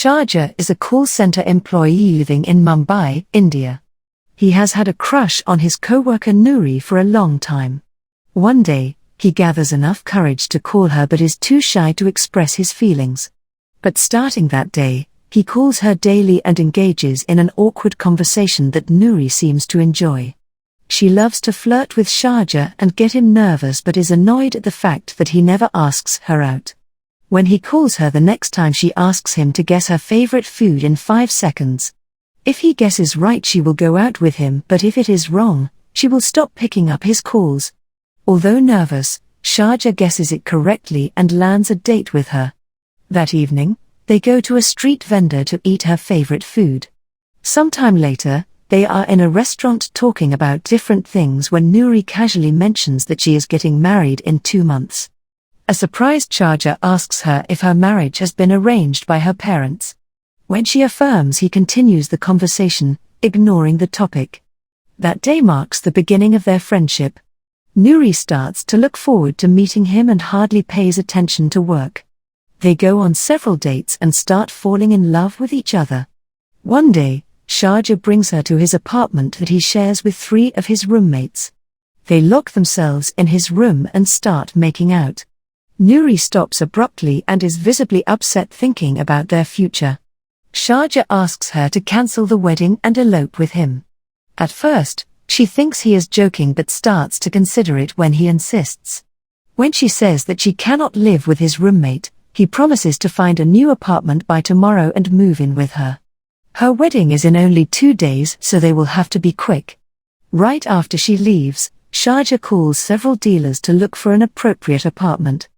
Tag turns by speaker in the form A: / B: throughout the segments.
A: Shaurya is a call center employee living in Mumbai, India. He has had a crush on his co-worker Noori for a long time. One day, he gathers enough courage to call her but is too shy to express his feelings. But starting that day, he calls her daily and engages in an awkward conversation that Noori seems to enjoy. She loves to flirt with Shaurya and get him nervous but is annoyed at the fact that he never asks her out. When he calls her the next time, she asks him to guess her favorite food in 5 seconds. If he guesses right, she will go out with him, but if it is wrong, she will stop picking up his calls. Although nervous, Shaurya guesses it correctly and lands a date with her. That evening, they go to a street vendor to eat her favorite food. Sometime later, they are in a restaurant talking about different things when Noori casually mentions that she is getting married in 2 months. A surprised Shaurya asks her if her marriage has been arranged by her parents. When she affirms, he continues the conversation, ignoring the topic. That day marks the beginning of their friendship. Noori starts to look forward to meeting him and hardly pays attention to work. They go on several dates and start falling in love with each other. One day, Shaurya brings her to his apartment that he shares with 3 of his roommates. They lock themselves in his room and start making out. Noori stops abruptly and is visibly upset, thinking about their future. Shaurya asks her to cancel the wedding and elope with him. At first, she thinks he is joking but starts to consider it when he insists. When she says that she cannot live with his roommate, he promises to find a new apartment by tomorrow and move in with her. Her wedding is in only 2 days, so they will have to be quick. Right after she leaves, Shaurya calls several dealers to look for an appropriate apartment.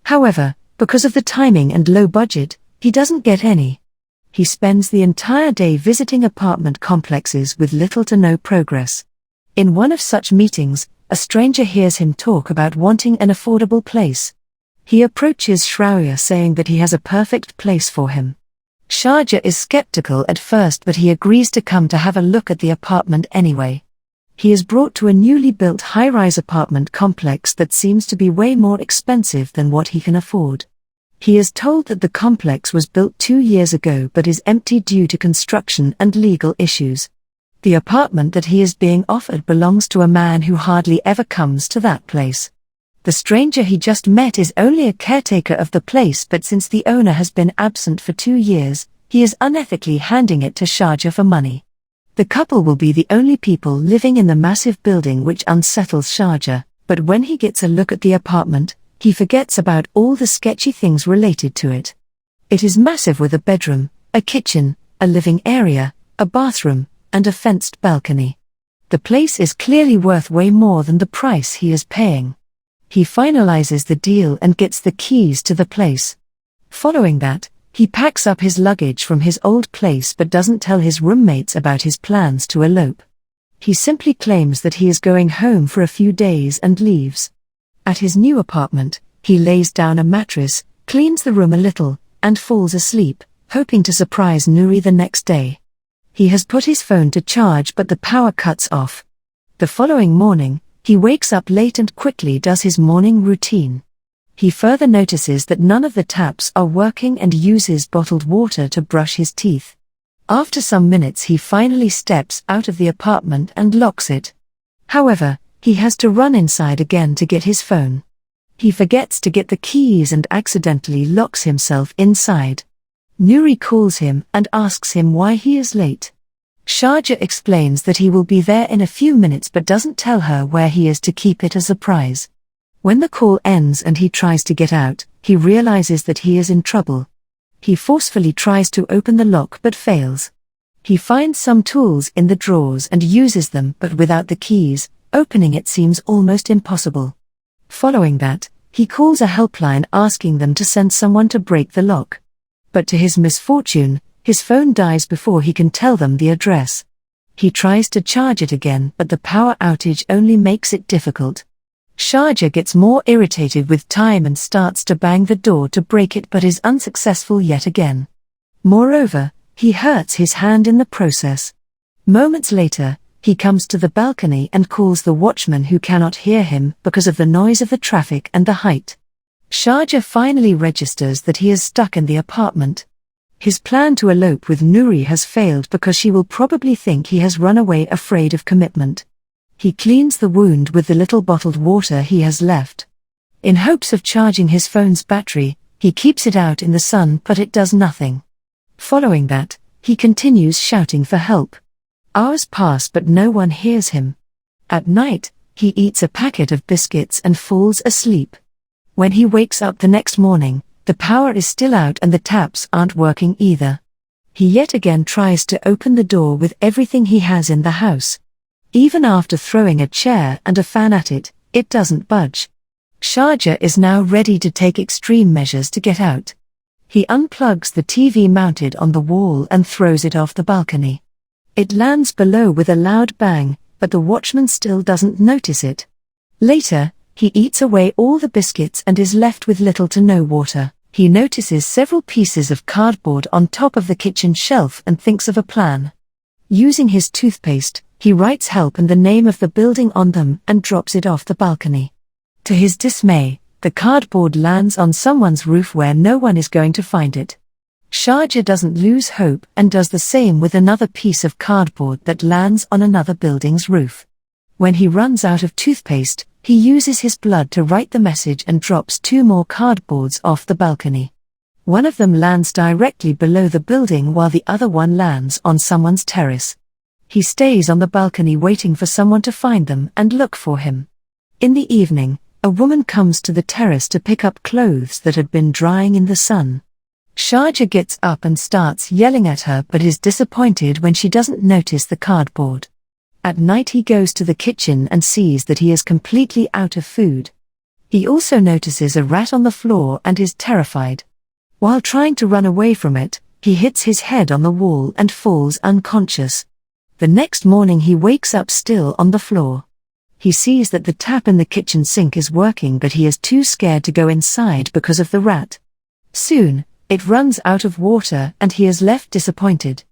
A: However, because of the timing and low budget, he doesn't get any. He spends the entire day visiting apartment complexes with little to no progress. In one of such meetings, a stranger hears him talk about wanting an affordable place. He approaches Shaurya saying that he has a perfect place for him. Shaurya is skeptical at first, but he agrees to come to have a look at the apartment anyway. He is brought to a newly built high-rise apartment complex that seems to be way more expensive than what he can afford. He is told that the complex was built 2 years ago but is empty due to construction and legal issues. The apartment that he is being offered belongs to a man who hardly ever comes to that place. The stranger he just met is only a caretaker of the place, but since the owner has been absent for 2 years, he is unethically handing it to Shaurya for money. The couple will be the only people living in the massive building, which unsettles Shaurya, but when he gets a look at the apartment, he forgets about all the sketchy things related to it. It is massive with a bedroom, a kitchen, a living area, a bathroom, and a fenced balcony. The place is clearly worth way more than the price he is paying. He finalizes the deal and gets the keys to the place. Following that, he packs up his luggage from his old place but doesn't tell his roommates about his plans to elope. He simply claims that he is going home for a few days and leaves. At his new apartment, he lays down a mattress, cleans the room a little, and falls asleep, hoping to surprise Noori the next day. He has put his phone to charge but the power cuts off. The following morning, he wakes up late and quickly does his morning routine. He further notices that none of the taps are working and uses bottled water to brush his teeth. After some minutes, he finally steps out of the apartment and locks it. However, he has to run inside again to get his phone. He forgets to get the keys and accidentally locks himself inside. Noori calls him and asks him why he is late. Shaurya explains that he will be there in a few minutes but doesn't tell her where he is to keep it a surprise. When the call ends and he tries to get out, he realizes that he is in trouble. He forcefully tries to open the lock but fails. He finds some tools in the drawers and uses them, but without the keys, opening it seems almost impossible. Following that, he calls a helpline asking them to send someone to break the lock. But to his misfortune, his phone dies before he can tell them the address. He tries to charge it again, but the power outage only makes it difficult. Shaurya gets more irritated with time and starts to bang the door to break it but is unsuccessful yet again. Moreover, he hurts his hand in the process. Moments later, he comes to the balcony and calls the watchman, who cannot hear him because of the noise of the traffic and the height. Shaurya finally registers that he is stuck in the apartment. His plan to elope with Nuri has failed because she will probably think he has run away afraid of commitment. He cleans the wound with the little bottled water he has left. In hopes of charging his phone's battery, he keeps it out in the sun but it does nothing. Following that, he continues shouting for help. Hours pass but no one hears him. At night, he eats a packet of biscuits and falls asleep. When he wakes up the next morning, the power is still out and the taps aren't working either. He yet again tries to open the door with everything he has in the house. Even after throwing a chair and a fan at it, it doesn't budge. Shaurya is now ready to take extreme measures to get out. He unplugs the TV mounted on the wall and throws it off the balcony. It lands below with a loud bang, but the watchman still doesn't notice it. Later, he eats away all the biscuits and is left with little to no water. He notices several pieces of cardboard on top of the kitchen shelf and thinks of a plan. Using his toothpaste, he writes help and the name of the building on them and drops it off the balcony. To his dismay, the cardboard lands on someone's roof where no one is going to find it. Shaurya doesn't lose hope and does the same with another piece of cardboard that lands on another building's roof. When he runs out of toothpaste, he uses his blood to write the message and drops 2 more cardboards off the balcony. One of them lands directly below the building while the other one lands on someone's terrace. He stays on the balcony waiting for someone to find them and look for him. In the evening, a woman comes to the terrace to pick up clothes that had been drying in the sun. Shaurya gets up and starts yelling at her but is disappointed when she doesn't notice the cardboard. At night he goes to the kitchen and sees that he is completely out of food. He also notices a rat on the floor and is terrified. While trying to run away from it, he hits his head on the wall and falls unconscious. The next morning he wakes up still on the floor. He sees that the tap in the kitchen sink is working but he is too scared to go inside because of the rat. Soon, it runs out of water and he is left disappointed.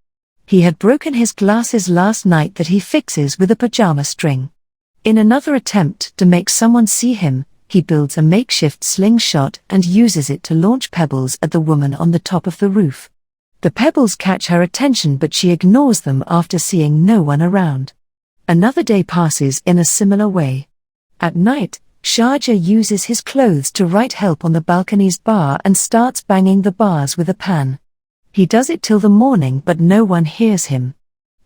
A: He had broken his glasses last night that he fixes with a pajama string. In another attempt to make someone see him, he builds a makeshift slingshot and uses it to launch pebbles at the woman on the top of the roof. The pebbles catch her attention but she ignores them after seeing no one around. Another day passes in a similar way. At night, Shaurya uses his clothes to write help on the balcony's bar and starts banging the bars with a pan. He does it till the morning but no one hears him.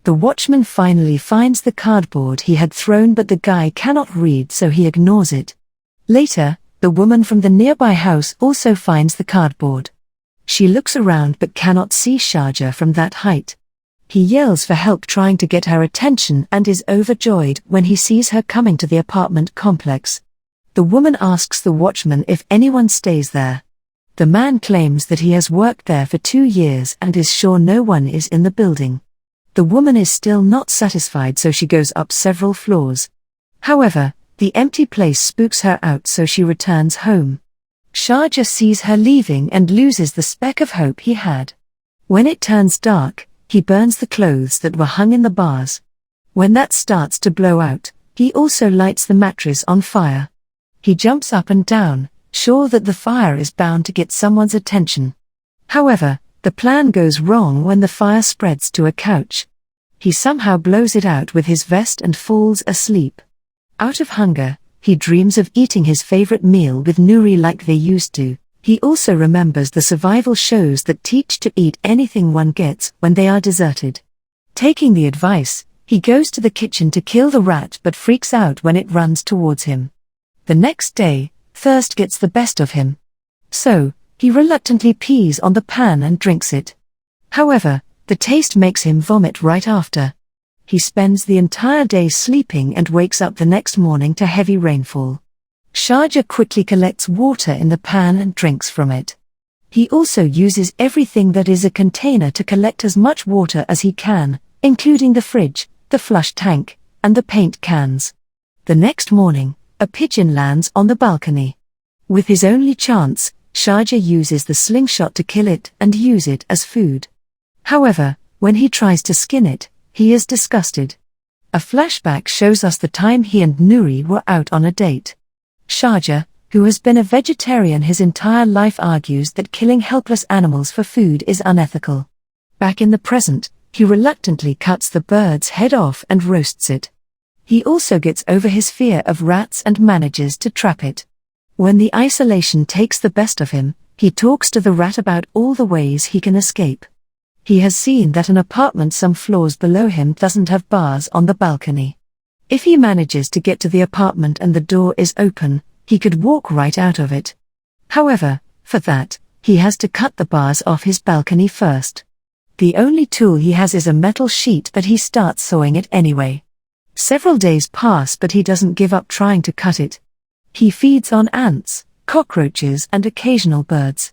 A: The watchman finally finds the cardboard he had thrown but the guy cannot read so he ignores it. Later, the woman from the nearby house also finds the cardboard. She looks around but cannot see Shaurya from that height. He yells for help trying to get her attention and is overjoyed when he sees her coming to the apartment complex. The woman asks the watchman if anyone stays there. The man claims that he has worked there for 2 years and is sure no one is in the building. The woman is still not satisfied so she goes up several floors. However, the empty place spooks her out so she returns home. Shaurya sees her leaving and loses the speck of hope he had. When it turns dark, he burns the clothes that were hung in the bars. When that starts to blow out, he also lights the mattress on fire. He jumps up and down, sure that the fire is bound to get someone's attention. However, the plan goes wrong when the fire spreads to a couch. He somehow blows it out with his vest and falls asleep. Out of hunger, he dreams of eating his favorite meal with Nuri like they used to. He also remembers the survival shows that teach to eat anything one gets when they are deserted. Taking the advice, he goes to the kitchen to kill the rat but freaks out when it runs towards him. The next day, thirst gets the best of him. So, he reluctantly pees on the pan and drinks it. However, the taste makes him vomit right after. He spends the entire day sleeping and wakes up the next morning to heavy rainfall. Shaurya quickly collects water in the pan and drinks from it. He also uses everything that is a container to collect as much water as he can, including the fridge, the flush tank, and the paint cans. The next morning, a pigeon lands on the balcony. With his only chance, Shaurya uses the slingshot to kill it and use it as food. However, when he tries to skin it, he is disgusted. A flashback shows us the time he and Nuri were out on a date. Shaurya, who has been a vegetarian his entire life, argues that killing helpless animals for food is unethical. Back in the present, he reluctantly cuts the bird's head off and roasts it. He also gets over his fear of rats and manages to trap it. When the isolation takes the best of him, he talks to the rat about all the ways he can escape. He has seen that an apartment some floors below him doesn't have bars on the balcony. If he manages to get to the apartment and the door is open, he could walk right out of it. However, for that, he has to cut the bars off his balcony first. The only tool he has is a metal sheet, but he starts sawing it anyway. Several days pass, but he doesn't give up trying to cut it. He feeds on ants, cockroaches, and occasional birds.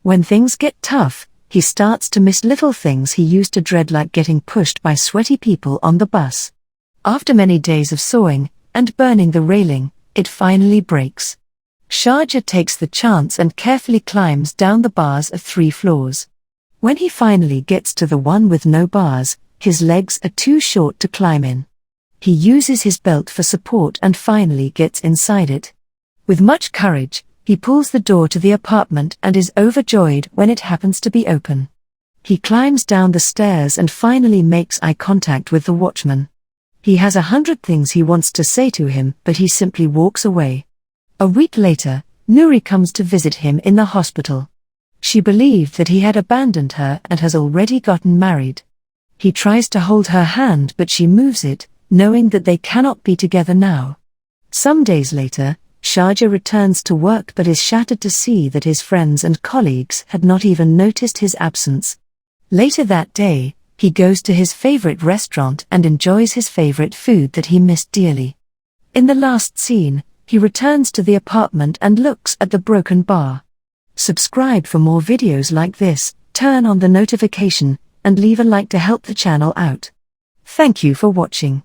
A: When things get tough, he starts to miss little things he used to dread, like getting pushed by sweaty people on the bus. After many days of sawing and burning the railing, it finally breaks. Shaurya takes the chance and carefully climbs down the bars of 3 floors. When he finally gets to the one with no bars, his legs are too short to climb in. He uses his belt for support and finally gets inside it. With much courage, he pulls the door to the apartment and is overjoyed when it happens to be open. He climbs down the stairs and finally makes eye contact with the watchman. He has 100 things he wants to say to him, but he simply walks away. A week later, Nuri comes to visit him in the hospital. She believed that he had abandoned her and has already gotten married. He tries to hold her hand, but she moves it, knowing that they cannot be together now. Some days later, Shaurya returns to work but is shattered to see that his friends and colleagues had not even noticed his absence. Later that day, he goes to his favorite restaurant and enjoys his favorite food that he missed dearly. In the last scene, he returns to the apartment and looks at the broken bar. Subscribe for more videos like this, turn on the notification, and leave a like to help the channel out. Thank you for watching.